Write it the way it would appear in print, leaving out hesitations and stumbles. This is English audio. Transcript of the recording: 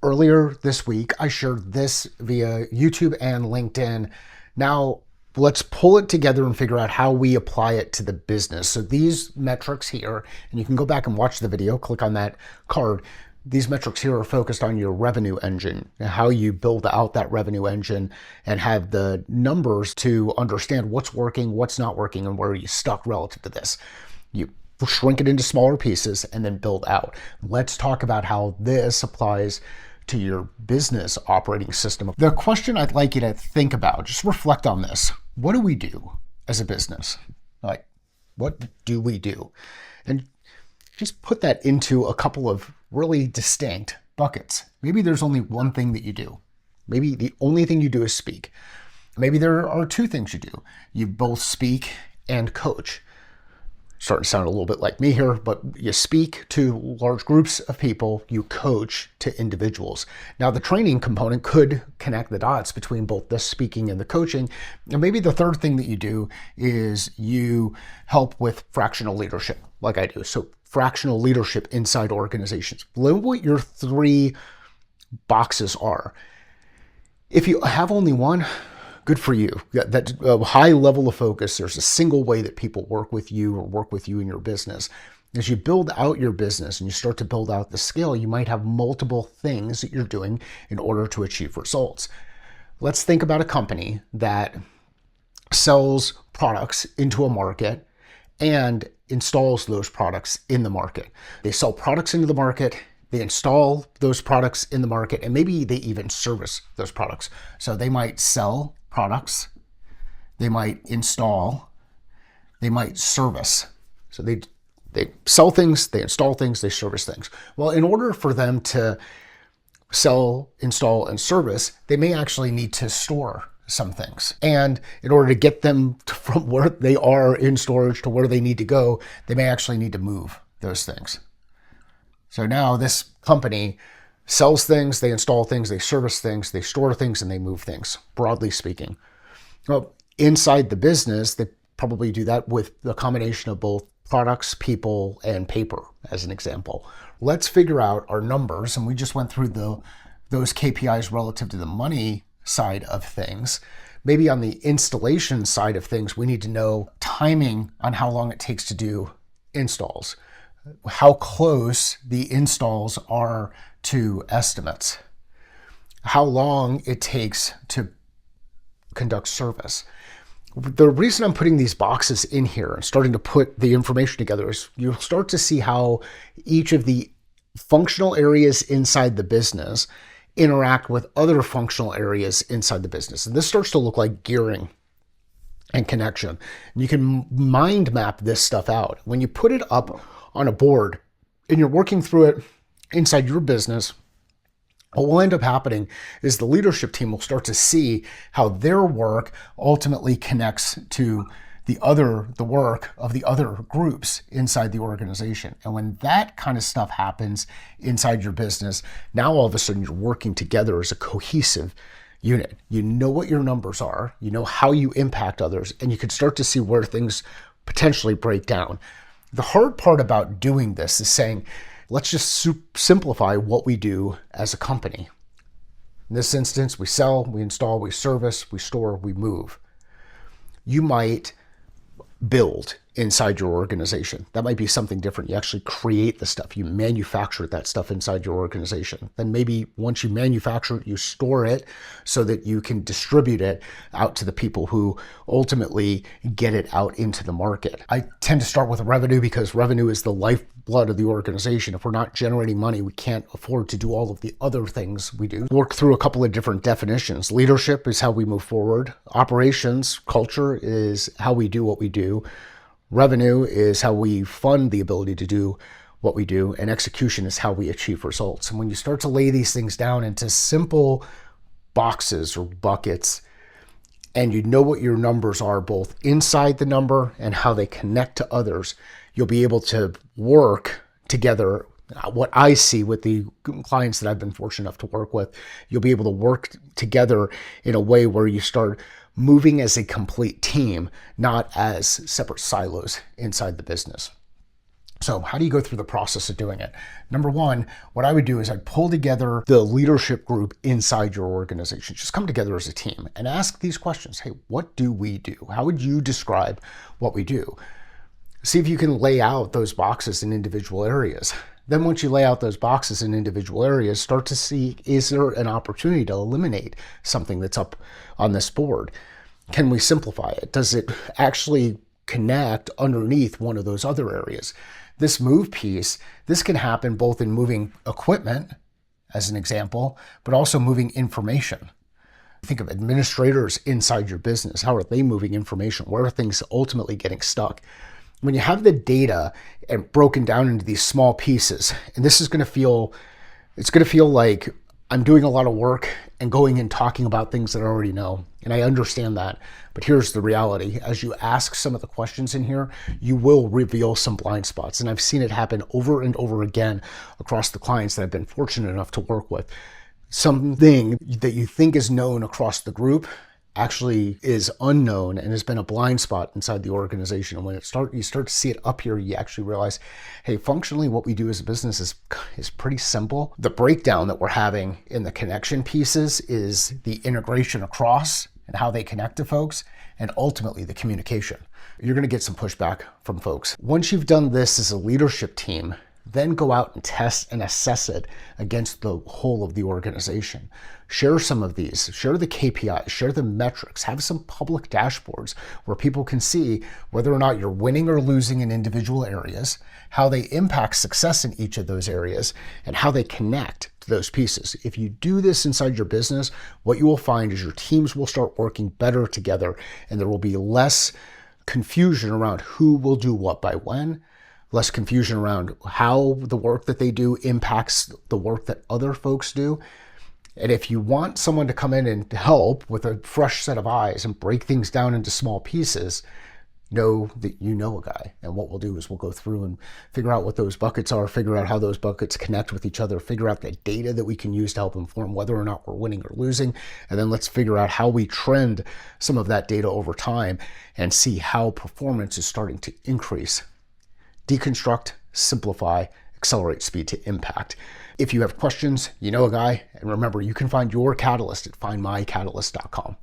Earlier this week, I shared this via YouTube and LinkedIn. Now, let's pull it together and figure out how we apply it to the business. So these metrics here, and you can go back and watch the video, click on that card. These metrics here are focused on your revenue engine and how you build out that revenue engine and have the numbers to understand what's working, what's not working, and where you're stuck relative to this. You shrink it into smaller pieces and then build out. Let's talk about how this applies to your business operating system. The question I'd like you to think about, just reflect on this. What do we do as a business? Like, what do we do? And just put that into a couple of really distinct buckets. Maybe there's only one thing that you do. Maybe the only thing you do is speak. Maybe there are two things you do. You both speak and coach. Starting to sound a little bit like me here, but you speak to large groups of people, you coach to individuals. Now, the training component could connect the dots between both the speaking and the coaching. And maybe the third thing that you do is you help with fractional leadership, like I do. So fractional leadership inside organizations. Learn what your three boxes are. If you have only one, good for you. That's a high level of focus. There's a single way that people work with you or work with you in your business. As you build out your business and you start to build out the scale, you might have multiple things that you're doing in order to achieve results. Let's think about a company that sells products into a market and installs those products in the market. They sell products into the market, they install those products in the market, and maybe they even service those products. So they might sell products, they might install, they might service. So they sell things, they install things, they service things. Well, in order for them to sell, install, and service, they may actually need to store some things. And in order to get them from where they are in storage to where they need to go, they may actually need to move those things. So now this company sells things, they install things, they service things, they store things, and they move things, broadly speaking. Well, inside the business, they probably do that with a combination of both products, people, and paper, as an example. Let's figure out our numbers, and we just went through those KPIs relative to the money side of things. Maybe on the installation side of things, we need to know timing on how long it takes to do installs, how close the installs are to estimates, how long it takes to conduct service. The reason I'm putting these boxes in here and starting to put the information together is you'll start to see how each of the functional areas inside the business interact with other functional areas inside the business. And this starts to look like gearing and connection. And you can mind map this stuff out. When you put it up on a board and you're working through it inside your business, what will end up happening is the leadership team will start to see how their work ultimately connects to the work of the other groups inside the organization. And when that kind of stuff happens inside your business, now all of a sudden you're working together as a cohesive unit. You know what your numbers are, you know how you impact others, and you can start to see where things potentially break down. The hard part about doing this is saying, let's just simplify what we do as a company. In this instance, we sell, we install, we service, we store, we move. You might build inside your organization. That might be something different. You actually create the stuff. You manufacture that stuff inside your organization. Then maybe once you manufacture it, you store it so that you can distribute it out to the people who ultimately get it out into the market. I tend to start with revenue because revenue is the lifeblood of the organization. If we're not generating money, we can't afford to do all of the other things we do. Work through a couple of different definitions. Leadership is how we move forward. Operations, culture is how we do what we do. Revenue is how we fund the ability to do what we do, and execution is how we achieve results. And when you start to lay these things down into simple boxes or buckets, and you know what your numbers are both inside the number and how they connect to others, you'll be able to work together. What I see with the clients that I've been fortunate enough to work with, you'll be able to work together in a way where you start moving as a complete team, not as separate silos inside the business. So how do you go through the process of doing it? Number one, what I would do is I'd pull together the leadership group inside your organization. Just come together as a team and ask these questions. Hey, what do we do? How would you describe what we do? See if you can lay out those boxes in individual areas. Then once you lay out those boxes in individual areas, start to see, is there an opportunity to eliminate something that's up on this board? Can we simplify it? Does it actually connect underneath one of those other areas? This move piece, this can happen both in moving equipment, as an example, but also moving information. Think of administrators inside your business. How are they moving information? Where are things ultimately getting stuck? When you have the data and broken down into these small pieces, and this is going to feel, it's going to feel like I'm doing a lot of work and going and talking about things that I already know. And I understand that. But here's the reality. As you ask some of the questions in here, you will reveal some blind spots. And I've seen it happen over and over again across the clients that I've been fortunate enough to work with. Something that you think is known across the group actually is unknown and has been a blind spot inside the organization. And when you start to see it up here, you actually realize, hey, functionally what we do as a business is pretty simple. The breakdown that we're having in the connection pieces is the integration across and how they connect to folks, and ultimately the communication. You're going to get some pushback from folks. Once you've done this as a leadership team, then go out and test and assess it against the whole of the organization. Share some of these, share the KPIs, share the metrics, have some public dashboards where people can see whether or not you're winning or losing in individual areas, how they impact success in each of those areas, and how they connect to those pieces. If you do this inside your business, what you will find is your teams will start working better together, and there will be less confusion around who will do what by when, less confusion around how the work that they do impacts the work that other folks do. And if you want someone to come in and help with a fresh set of eyes and break things down into small pieces, know that you know a guy. And what we'll do is we'll go through and figure out what those buckets are, figure out how those buckets connect with each other, figure out the data that we can use to help inform whether or not we're winning or losing. And then let's figure out how we trend some of that data over time and see how performance is starting to increase. Deconstruct, simplify, accelerate speed to impact. If you have questions, you know a guy, and remember, you can find your catalyst at findmycatalyst.com.